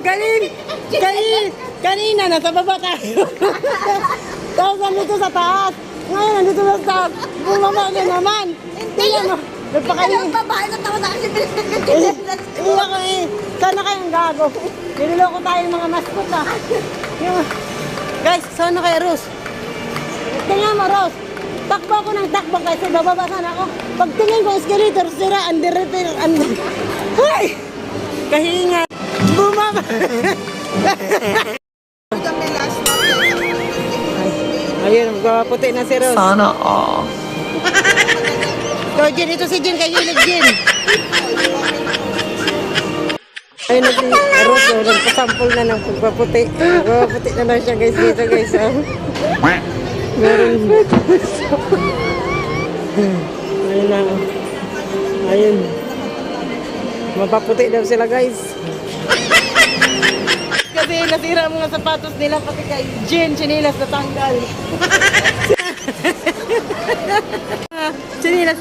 Galing. Ay, galing. Kanina nasa baba tayo. Tapos nandito sa taas. Ngayon nandito sa taas. Bumaba na naman. Tingnan mo. Nagpakain. Babae na tawa na kasi Iya ko eh. Sana kayong gago. Niloloko tayong mga mascot ah. Guys, sana kay Rose. Tingnan mo Rose. Takbo ako ng takbo kasi bababa sana ako. Pagtingin ko escalator, sira, under repair, under... Hoy! Kahinga. Bumaba. Ayun, magpaputi na si Rose. Sana all. So, Jen, ito si Jen, kayo ulit Jen. Ayun na si Rose, nagpasample na ng pagpaputi. Magpaputi na lang siya guys dito guys. Meron. Ayun na. Ayun. Mapaputi daw sila guys. Kasi nasira mga sapatos nila pati kay Jen, chinilas na tanggal. Chinilas.